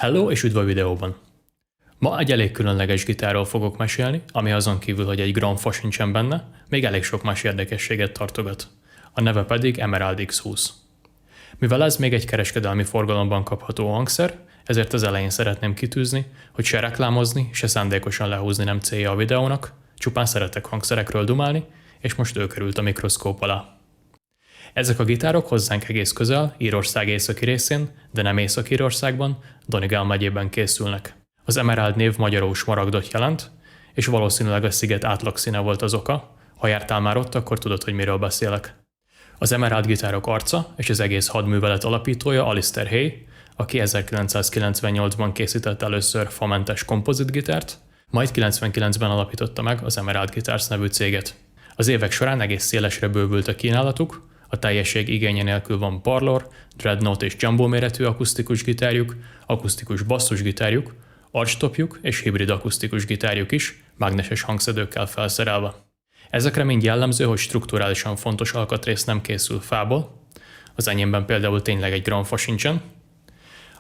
Hello és üdv a videóban! Ma egy elég különleges gitárról fogok mesélni, ami azon kívül, hogy egy gram fa sincsen benne, még elég sok más érdekességet tartogat. A neve pedig Emerald X20. Mivel ez még egy kereskedelmi forgalomban kapható hangszer, ezért az elején szeretném kitűzni, hogy se reklámozni, se szándékosan lehúzni nem célja a videónak, csupán szeretek hangszerekről dumálni, és most ő került a mikroszkóp alá. Ezek a gitárok hozzánk egész közel, Írország északi részén, de nem Észak-Írországban, Donegal megyében készülnek. Az Emerald név magyarul smaragdot jelent, és valószínűleg a sziget átlagszíne volt az oka. Ha jártál már ott, akkor tudod, hogy miről beszélek. Az Emerald gitárok arca és az egész hadművelet alapítója Alistair Hay, aki 1998-ban készített először famentes kompozitgitárt, majd 99-ben alapította meg az Emerald Guitars nevű céget. Az évek során egész szélesre bővült a kínálatuk, a teljesség igénye nélkül van parlor, dreadnought és jumbo méretű akusztikus gitárjuk, akusztikus basszusgitárjuk, archtopjuk és hibrid akusztikus gitárjuk is, mágneses hangszedőkkel felszerelve. Ezekre mind jellemző, hogy strukturálisan fontos alkatrész nem készül fából, az enyémben például tényleg egy gram fa sincsen,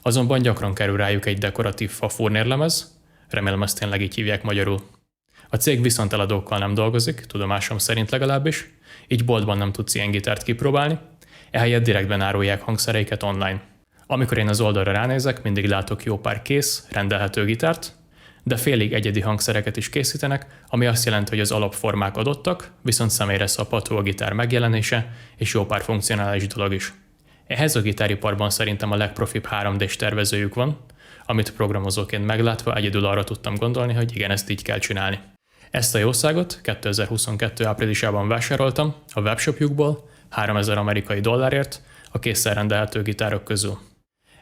azonban gyakran kerül rájuk egy dekoratív fa furnérlemez, remélem ezt tényleg így hívják magyarul. A cég viszonteladókkal nem dolgozik, tudomásom szerint legalábbis, így boltban nem tudsz ilyen gitárt kipróbálni, ehelyett direktben árulják hangszereiket online. Amikor én az oldalra ránézek, mindig látok jó pár kész, rendelhető gitárt, de félig egyedi hangszereket is készítenek, ami azt jelenti, hogy az alapformák adottak, viszont személyre szabható a gitár megjelenése, és jó pár funkcionális dolog is. Ehhez a gitáriparban szerintem a legprofibb 3D-s tervezőjük van, amit programozóként meglátva egyedül arra tudtam gondolni, hogy igen, ezt így kell csinálni. Ezt a jószágot 2022. áprilisában vásároltam a webshopjukból 3000 amerikai dollárért a késszel rendelhető gitárok közül.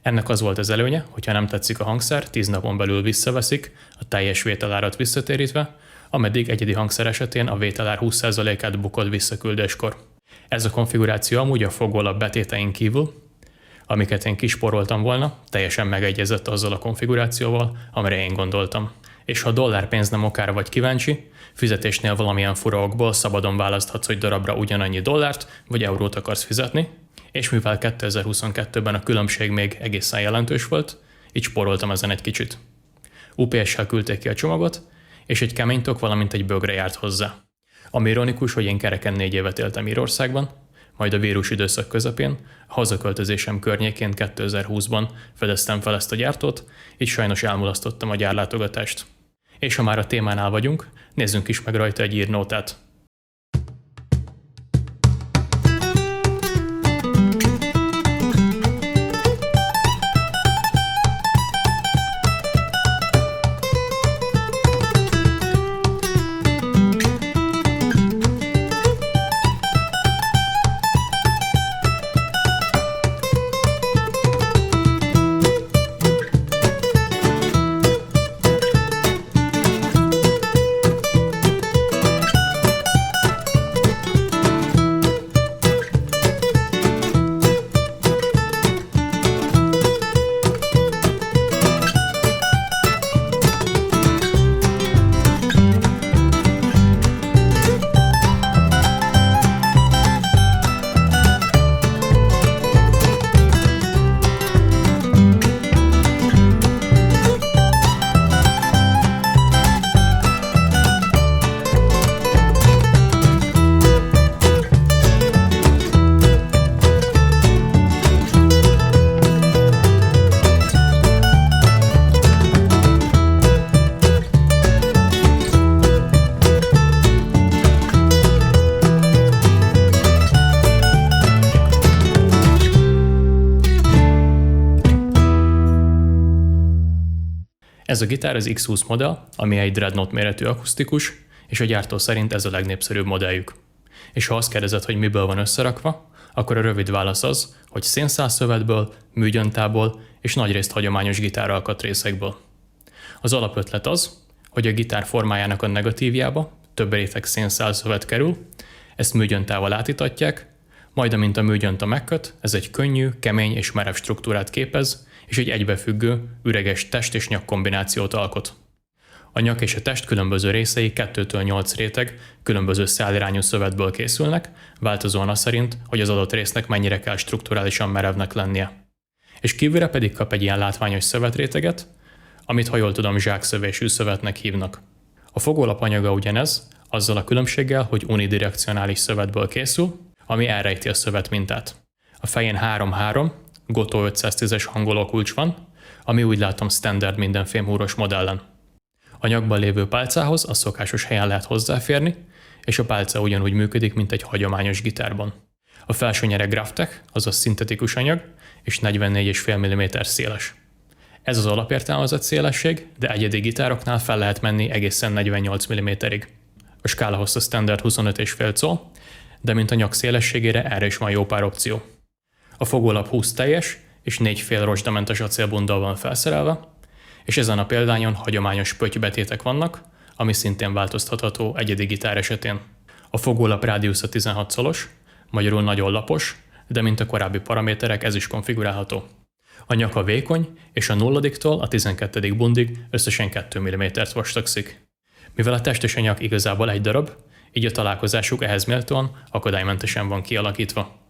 Ennek az volt az előnye, hogyha nem tetszik a hangszer, 10 napon belül visszaveszik, a teljes vételárat visszatérítve, ameddig egyedi hangszer esetén a vételár 20%-át bukod visszaküldéskor. Ez a konfiguráció amúgy a fogóalap betétein kívül, amiket én kisporoltam volna, teljesen megegyezett azzal a konfigurációval, amire én gondoltam. És ha dollárpénz nem okára vagy kíváncsi, fizetésnél valamilyen fura okból szabadon választhatsz, hogy darabra ugyanannyi dollárt vagy eurót akarsz fizetni, és mivel 2022-ben a különbség még egészen jelentős volt, így spóroltam ezen egy kicsit. UPS-sel küldték ki a csomagot, és egy kemény tok, valamint egy bögre járt hozzá. Ami ironikus, hogy én kereken 4 évet éltem Írországban, majd a vírus időszak közepén, a hazaköltözésem környékén 2020-ban fedeztem fel ezt a gyártót, így sajnos elmulasztottam a gyárlátogatást. És ha már a témánál vagyunk, nézzünk is meg rajta egy írnótát. Ez a gitár az X20 modell, ami egy dreadnought méretű akusztikus, és a gyártó szerint ez a legnépszerűbb modelljük. És ha azt kérdezed, hogy miből van összerakva, akkor a rövid válasz az, hogy szénszálszövetből, műgyöntából és nagyrészt hagyományos gitáralkatrészekből. Az alapötlet az, hogy a gitár formájának a negatívjába több réteg szénszálszövet kerül, ezt műgyöntával átítatják, majd amint a műgyönta megköt, ez egy könnyű, kemény és merev struktúrát képez, és egy egybefüggő, üreges test és nyak kombinációt alkot. A nyak és a test különböző részei 2-től 8 réteg, különböző szálirányú szövetből készülnek, változóan az szerint, hogy az adott résznek mennyire kell strukturálisan merevnek lennie. és kívülre pedig kap egy ilyen látványos szövetréteget, amit ha jól tudom zsákszövésű szövetnek hívnak. A fogólap anyaga ugyanez, azzal a különbséggel, hogy unidirekcionális szövetből készül, ami elrejti a szövet mintát. A fején 3-3, Goto 510-es hangolókulcs van, ami úgy látom standard minden fémhúros modellen. A nyakban lévő pálcához a szokásos helyen lehet hozzáférni, és a pálca ugyanúgy működik, mint egy hagyományos gitárban. A felső nyere Graphtec, azaz szintetikus anyag, és 44,5 mm széles. Ez az alapértelmezett szélesség, de egyedi gitároknál fel lehet menni egészen 48 mm-ig. A skála hossza standard 25,5 col, de mint a nyak szélességére erre is van jó pár opció. A fogólap 20 teljes és 4 fél rozsdamentes acélbundal van felszerelve, és ezen a példányon hagyományos pöttybetétek vannak, ami szintén változtatható egyedi gitár esetén. A fogólap rádiusza 16 colos, magyarul nagyon lapos, de mint a korábbi paraméterek ez is konfigurálható. A nyaka vékony, és a 0-tól a 12. bundig összesen 2 mm-t vastagszik. Mivel a testes nyak igazából egy darab, így a találkozásuk ehhez méltóan akadálymentesen van kialakítva.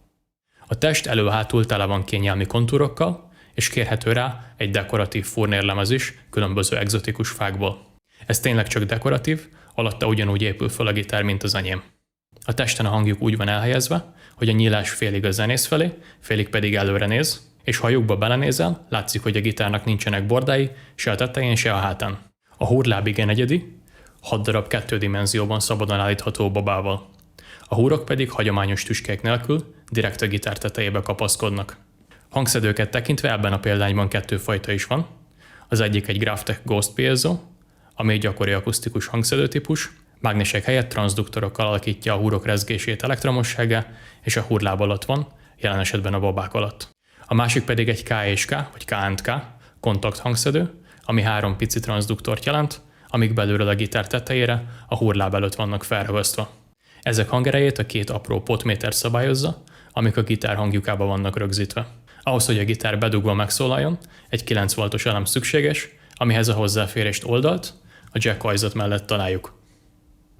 A test elő-hátul tele van kényelmi kontúrokkal, és kérhető rá egy dekoratív furnérlemez is különböző egzotikus fákból. Ez tényleg csak dekoratív, alatta ugyanúgy épül fel a gitár, mint az enyém. A testen a hangjuk úgy van elhelyezve, hogy a nyílás félig a zenész felé, félig pedig előre néz, és ha a lyukba belenézel, látszik, hogy a gitárnak nincsenek bordái, se a tetején, se a hátán. A húrláb igen egyedi, 6 darab 2 dimenzióban szabadon állítható babával. A húrok pedig hagyományos tüskék nélkül direkt a gitár tetejébe kapaszkodnak. Hangszedőket tekintve ebben a példányban 2 fajta is van. Az egyik egy Graphtec Ghost Piezo, ami egy gyakori akusztikus hangszedőtípus, mágnesek helyett transduktorokkal alakítja a húrok rezgését elektromosságá, és a húrláb alatt van, jelen esetben a babák alatt. A másik pedig egy K&K, vagy K&K kontakt hangszedő, ami 3 pici transduktort jelent, amik belülről a gitár tetejére a húrláb előtt vannak felragasztva. Ezek hangerejét a 2 apró potméter szabályozza, amik a gitár hangjukába vannak rögzítve. Ahhoz, hogy a gitár bedugva megszólaljon, egy 9 voltos elem szükséges, amihez a hozzáférést oldalt, a jack ajzat mellett találjuk.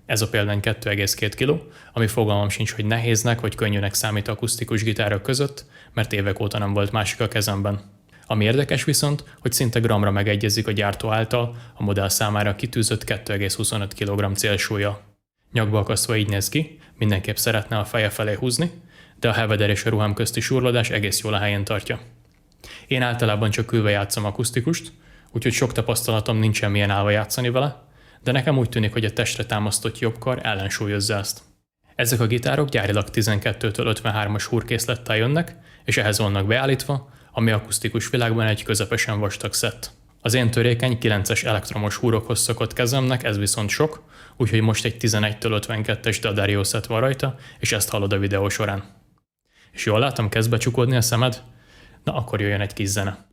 Ez a példány 2,2 kg, ami fogalmam sincs, hogy nehéznek vagy könnyűnek számít akusztikus gitárok között, mert évek óta nem volt másik a kezemben. Ami érdekes viszont, hogy szinte gramra megegyezik a gyártó által a modell számára kitűzött 2,25 kg célsúlya. Nyakba akasztva így néz ki, mindenképp szeretne a feje felé húzni, de a heveder és a ruhám közti surlódás egész jól a helyén tartja. Én általában csak ülve játszom akusztikust, úgyhogy sok tapasztalatom nincsen milyen állva játszani vele, de nekem úgy tűnik, hogy a testre támasztott jobbkar ellensúlyozza ezt. Ezek a gitárok gyárilag 12-től 53-as húrkészlettel jönnek, és ehhez vannak beállítva, ami akusztikus világban egy közepesen vastag szett. Az én törékeny 9-es elektromos húrokhoz szokott kezemnek ez viszont sok, úgyhogy most egy 11-től 52-es D'Addario szett van rajta, és ezt hallod a videó során. És jól látom, kezd becsukódni a szemed? Na akkor jöjjön egy kis zene.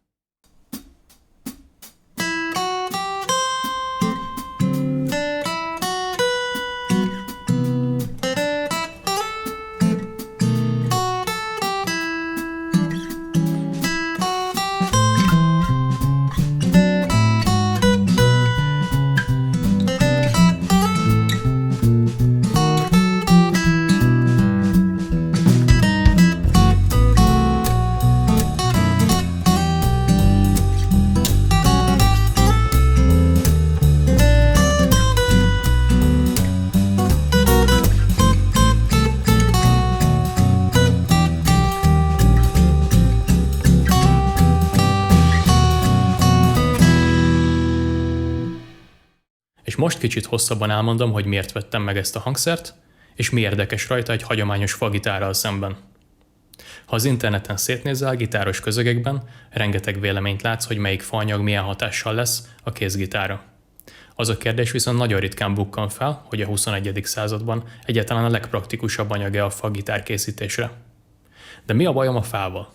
És most kicsit hosszabban elmondom, hogy miért vettem meg ezt a hangszert, és mi érdekes rajta egy hagyományos fagitárral szemben. Ha az interneten szétnézel gitáros közegekben, rengeteg véleményt látsz, hogy melyik faanyag milyen hatással lesz a kézgitára. Az a kérdés viszont nagyon ritkán bukkan fel, hogy a 21. században egyáltalán a legpraktikusabb anyag-e a fagitár készítésre. De mi a bajom a fával?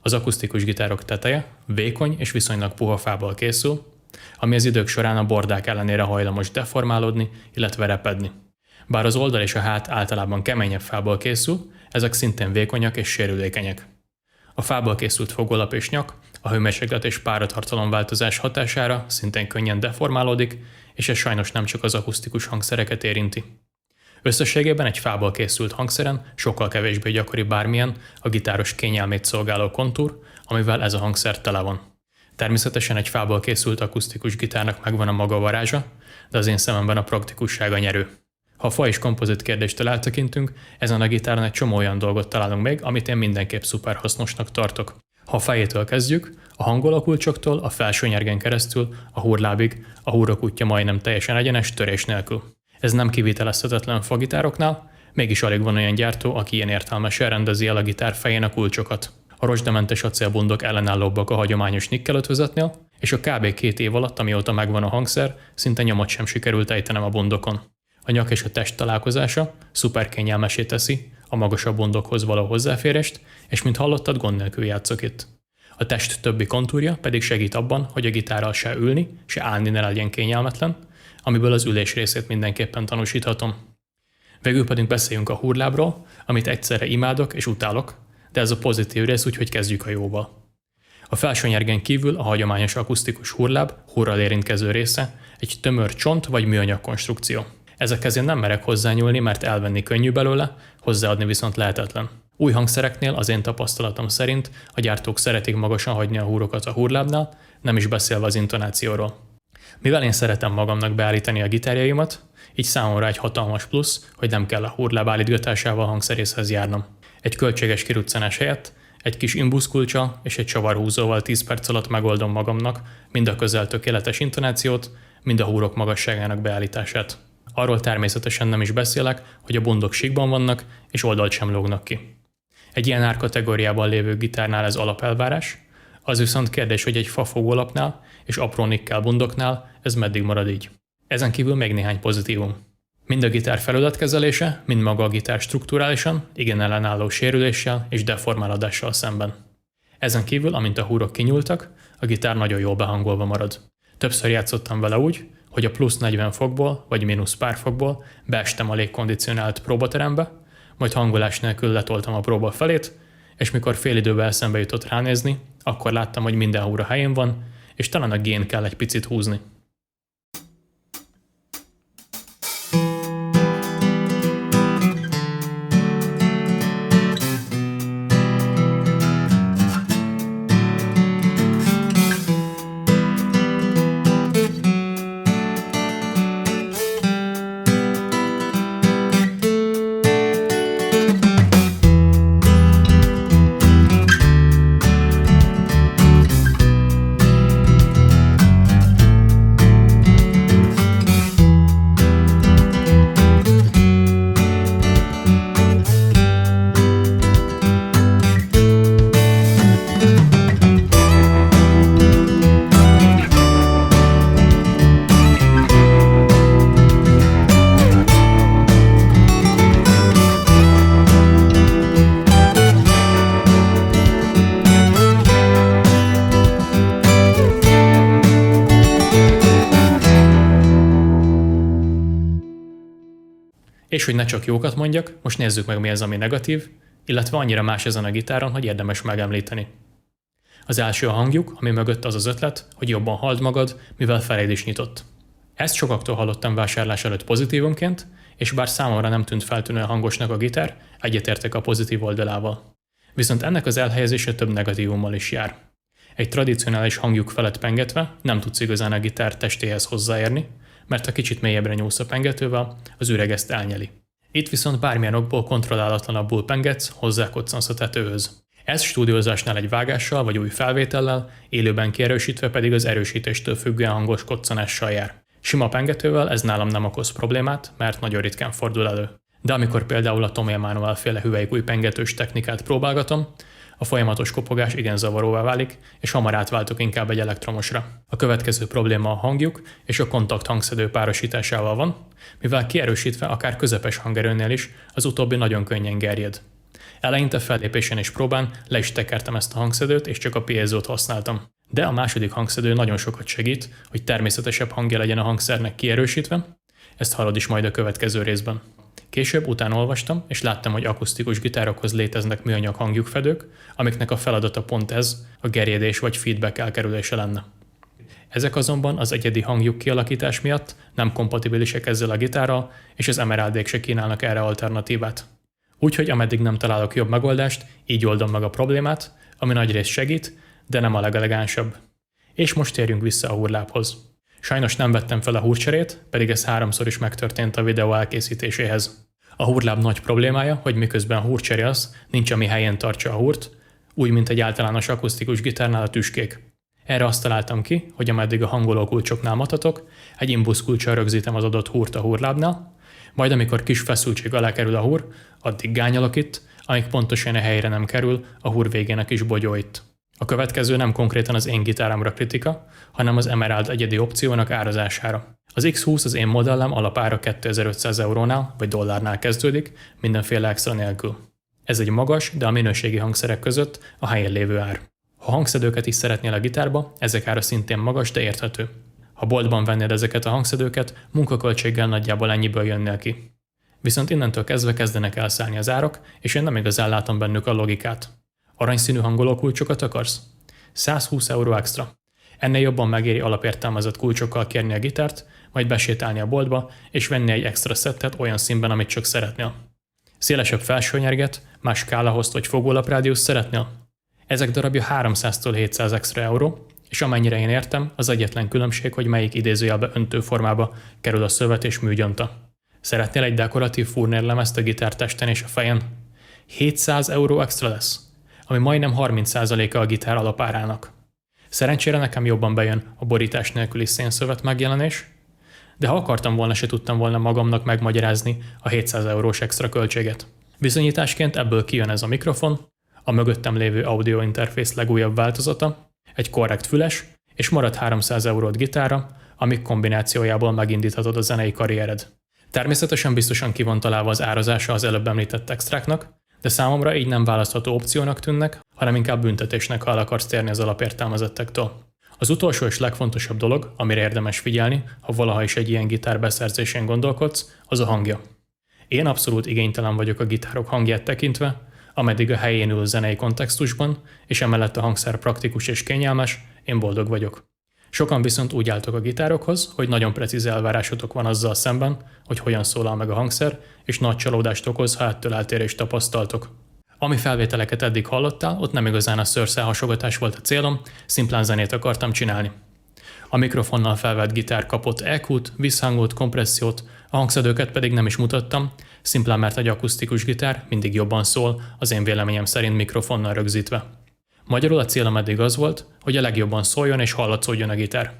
Az akusztikus gitárok teteje vékony és viszonylag puha fából készül, ami az idők során a bordák ellenére hajlamos deformálódni, illetve repedni. Bár az oldal és a hát általában keményebb fából készül, ezek szintén vékonyak és sérülékenyek. A fából készült fogólap és nyak a hőmérséklet és páratartalom változás hatására szintén könnyen deformálódik, és ez sajnos nem csak az akusztikus hangszereket érinti. Összességében egy fából készült hangszeren sokkal kevésbé gyakori bármilyen a gitáros kényelmét szolgáló kontúr, amivel ez a hangszer tele van. Természetesen egy fából készült akusztikus gitárnak megvan a maga varázsa, de az én szememben a praktikussága nyerő. Ha a fa és kompozit kérdéstől eltekintünk, ezen a gitáron egy csomó olyan dolgot találunk még, amit én mindenképp szuper hasznosnak tartok. Ha a fejétől kezdjük, a hangolókulcsoktól, a felső nyergen keresztül, a hurlábig, a húrok útja majdnem teljesen egyenes, törés nélkül. Ez nem kivitelezhetetlen fagitároknál, mégis alig van olyan gyártó, aki ilyen értelmesen rendezi el a gitár fején a kulcsokat. A rozsdamentes acélbundok ellenállóbbak a hagyományos nikkel ötvözetnél, és a kb. 2 év alatt, amióta megvan a hangszer, szinte nyomot sem sikerült ejtenem a bundokon. A nyak és a test találkozása szuper kényelmessé teszi a magasabb bundokhoz való hozzáférést, és mint hallottad, gond nélkül játszok itt. A test többi kontúrja pedig segít abban, hogy a gitárral se ülni, se állni ne legyen kényelmetlen, amiből az ülés részét mindenképpen tanúsíthatom. Végül pedig beszéljünk a hurlábról, amit egyszerre imádok és utálok, de ez a pozitív rész, úgyhogy kezdjük a jóval. A felső nyergen kívül a hagyományos akusztikus hurláb hurral érintkező része egy tömör csont vagy műanyag konstrukció. Ezekhez én nem merek hozzányúlni, mert elvenni könnyű belőle, hozzáadni viszont lehetetlen. Új hangszereknél az én tapasztalatom szerint a gyártók szeretik magasan hagyni a húrokat a hurlábnál, nem is beszélve az intonációról. Mivel én szeretem magamnak beállítani a gitárjaimat, így számomra egy hatalmas plusz, hogy nem kell a hurláb állítgatásával a hangszerészhez járnom. Egy költséges kiruccanás helyett egy kis imbuszkulccsal és egy csavarhúzóval 10 perc alatt megoldom magamnak mind a közel tökéletes intonációt, mind a húrok magasságának beállítását. Arról természetesen nem is beszélek, hogy a bundok síkban vannak és oldalt sem lógnak ki. Egy ilyen árkategóriában lévő gitárnál ez alapelvárás, az viszont kérdés, hogy egy fafogólapnál és apró nikkel bundoknál ez meddig marad így. Ezen kívül még néhány pozitívum. Mind a gitár felületkezelése, mind maga a gitár strukturálisan, igen ellenálló sérüléssel és deformálódással szemben. Ezen kívül, amint a húrok kinyúltak, a gitár nagyon jól behangolva marad. Többször játszottam vele úgy, hogy a plusz 40 fokból vagy mínusz pár fokból beestem a légkondicionált próbaterembe, majd hangolás nélkül letoltam a próba felét, és mikor fél időben eszembe jutott ránézni, akkor láttam, hogy minden húr a helyén van, és talán a gén kell egy picit húzni. És hogy ne csak jókat mondjak, most nézzük meg, mi az, ami negatív, illetve annyira más ezen a gitáron, hogy érdemes megemlíteni. Az első a hangjuk, ami mögött az az ötlet, hogy jobban halld magad, mivel feléd is nyitott. Ezt sokaktól hallottam vásárlás előtt pozitívumként, és bár számomra nem tűnt feltűnően hangosnak a gitár, egyetértek a pozitív oldalával. Viszont ennek az elhelyezése több negatívummal is jár. Egy tradicionális hangjuk felett pengetve nem tudsz igazán a gitár testéhez hozzáérni, mert ha kicsit mélyebbre nyúlsz a pengetővel, az üreg ezt elnyeli. Itt viszont bármilyen okból kontrollálatlanabbul pengetsz, hozzákoccansz a tetőhöz. Ez stúdiózásnál egy vágással vagy új felvétellel, élőben kierősítve pedig az erősítéstől függően hangos koccanással jár. Sima pengetővel ez nálam nem okoz problémát, mert nagyon ritkán fordul elő. De amikor például a Tom Emanuel féle hüvelykúj pengetős technikát próbálgatom, a folyamatos kopogás igen zavaróvá válik, és hamar átváltok inkább egy elektromosra. A következő probléma a hangjuk és a kontakt hangszedő párosításával van, mivel kierősítve akár közepes hangerőnél is, az utóbbi nagyon könnyen gerjed. Eleinte fellépésen és próbán le is tekertem ezt a hangszedőt, és csak a piezót használtam. De a második hangszedő nagyon sokat segít, hogy természetesebb hangja legyen a hangszernek kierősítve, ezt hallod is majd a következő részben. Később utána olvastam, és láttam, hogy akusztikus gitárokhoz léteznek műanyag hangjukfedők, amiknek a feladata pont ez, a gerjedés vagy feedback elkerülése lenne. Ezek azonban az egyedi hangjuk kialakítás miatt nem kompatibilisek ezzel a gitárral, és az Emeraldék se kínálnak erre alternatívát. Úgyhogy ameddig nem találok jobb megoldást, így oldom meg a problémát, ami nagyrészt segít, de nem a legelegánsabb. És most térjünk vissza a húrlábhoz. Sajnos nem vettem fel a húrcserét, pedig ez 3-szor is megtörtént a videó elkészítéséhez. A húrláb nagy problémája, hogy miközben a húrcserélsz, nincs ami helyén tartsa a húrt, úgy, mint egy általános akusztikus gitárnál a tüskék. Erre azt találtam ki, hogy ameddig a hangoló kulcsoknál matatok, egy imbusz kulccsal rögzítem az adott húrt a húrlábnál, majd amikor kis feszültség alá kerül a húr, addig gányolok itt, amíg pontosan a helyre nem kerül a húr végének is bogyó itt. A következő nem konkrétan az én gitáramra kritika, hanem az Emerald egyedi opciónak árazására. Az X20 az én modellem alapára 2500 eurónál vagy dollárnál kezdődik, mindenféle extra nélkül. Ez egy magas, de a minőségi hangszerek között a helyén lévő ár. Ha hangszedőket is szeretnél a gitárba, ezek ára szintén magas, de érthető. Ha boltban vennéd ezeket a hangszedőket, munkaköltséggel nagyjából ennyiből jönnél ki. Viszont innentől kezdve kezdenek elszállni az árak, és én nem igazán látom bennük a logikát. Aranyszínű hangolókulcsokat akarsz? 120 euró extra. Ennél jobban megéri alapértelmezett kulcsokkal kérni a gitárt, majd besétálni a boltba, és venni egy extra szettet olyan színben, amit csak szeretnél. Szélesebb felsőnyerget, más skálahozt vagy fogólaprádiuszt szeretnél? Ezek darabja 300-tól 700 extra euró, és amennyire én értem, az egyetlen különbség, hogy melyik idézőjelbe öntőformába kerül a szövet és műgyonta. Szeretnél egy dekoratív furnérlemezt a gitártesten és a fejen? 700 euró extra lesz, ami majdnem 30%-a a gitár alapárának. Szerencsére nekem jobban bejön a borítás nélküli szénszövet megjelenés, de ha akartam volna, se tudtam volna magamnak megmagyarázni a 700 eurós extra költséget. Bizonyításként ebből kijön ez a mikrofon, a mögöttem lévő audio interfész legújabb változata, egy korrekt füles, és marad 300 eurót gitárra, amik kombinációjából megindíthatod a zenei karriered. Természetesen biztosan ki van találva az árazása az előbb említett extráknak, de számomra így nem választható opciónak tűnnek, hanem inkább büntetésnek, ha el akarsz térni az alapértelmezettektől. Az utolsó és legfontosabb dolog, amire érdemes figyelni, ha valaha is egy ilyen gitár beszerzésén gondolkodsz, az a hangja. Én abszolút igénytelen vagyok a gitárok hangját tekintve, ameddig a helyén ül zenei kontextusban, és emellett a hangszer praktikus és kényelmes, én boldog vagyok. Sokan viszont úgy álltok a gitárokhoz, hogy nagyon precíz elvárásotok van azzal szemben, hogy hogyan szólal meg a hangszer, és nagy csalódást okoz, ha ettől eltérést tapasztaltok. Ami felvételeket eddig hallottál, ott nem igazán a szőrszálhasogatás volt a célom, szimplán zenét akartam csinálni. A mikrofonnal felvett gitár kapott EQ-t, visszhangot, kompressziót, a hangszedőket pedig nem is mutattam, szimplán mert egy akusztikus gitár mindig jobban szól, az én véleményem szerint mikrofonnal rögzítve. Magyarul a célom eddig az volt, hogy a legjobban szóljon és hallatszódjon a gitár.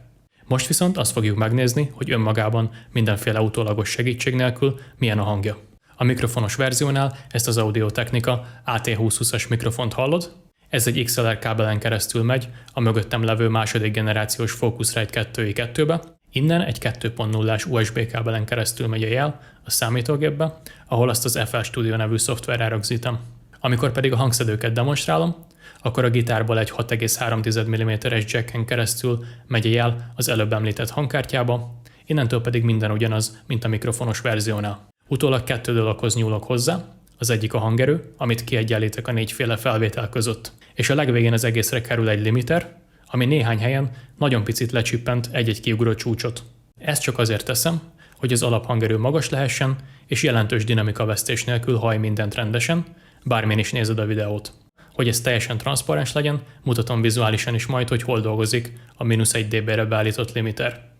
Most viszont azt fogjuk megnézni, hogy önmagában mindenféle utólagos segítség nélkül milyen a hangja. A mikrofonos verziónál ezt az Audio-Technica AT2020-as mikrofont hallod, ez egy XLR kábelen keresztül megy a mögöttem levő második generációs Focusrite 2i2-be, innen egy 2.0-ás USB kábelen keresztül megy a jel a számítógépbe, ahol azt az FL Studio nevű szoftverrel rögzítem. Amikor pedig a hangszedőket demonstrálom, akkor a gitárból egy 6,3 mm-es jacken keresztül megy a jel az előbb említett hangkártyába, innentől pedig minden ugyanaz, mint a mikrofonos verziónál. Utólag 2 dologhoz nyúlok hozzá, az egyik a hangerő, amit kiegyenlítek a 4 féle felvétel között, és a legvégén az egészre kerül egy limiter, ami néhány helyen nagyon picit lecsippent egy-egy kiugró csúcsot. Ezt csak azért teszem, hogy az alaphangerő magas lehessen, és jelentős dinamikavesztés nélkül hallj mindent rendesen, bármilyen is nézed a videót. Hogy ez teljesen transzparens legyen, mutatom vizuálisan is majd, hogy hol dolgozik a -1 dB-re beállított limiter.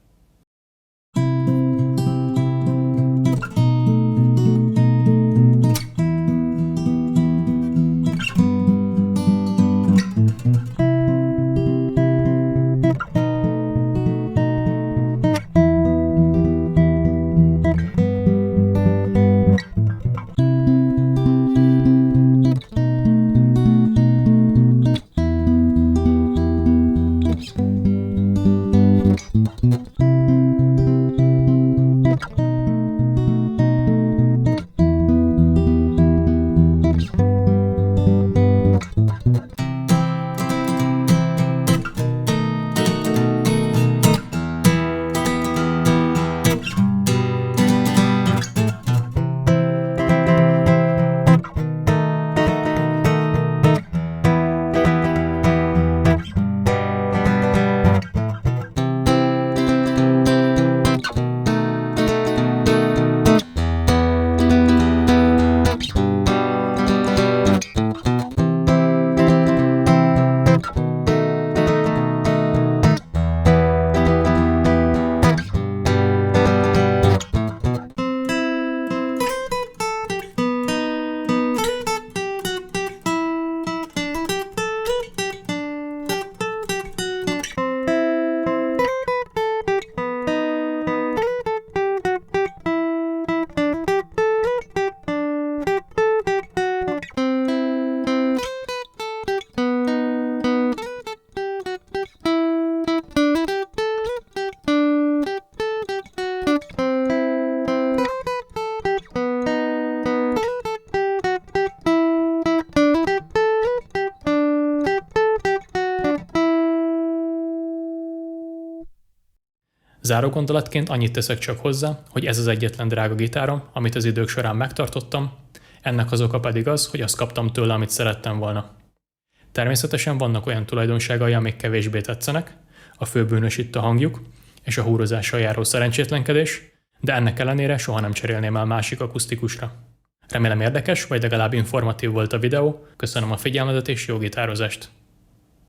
Záró gondolatként annyit teszek csak hozzá, hogy ez az egyetlen drága gitárom, amit az idők során megtartottam, ennek az oka pedig az, hogy azt kaptam tőle, amit szerettem volna. Természetesen vannak olyan tulajdonságai, amik kevésbé tetszenek, a főbűnös itt a hangjuk, és a húrozással járó szerencsétlenkedés, de ennek ellenére soha nem cserélném el másik akusztikusra. Remélem érdekes, vagy legalább informatív volt a videó, köszönöm a figyelmedet és jó gitározást!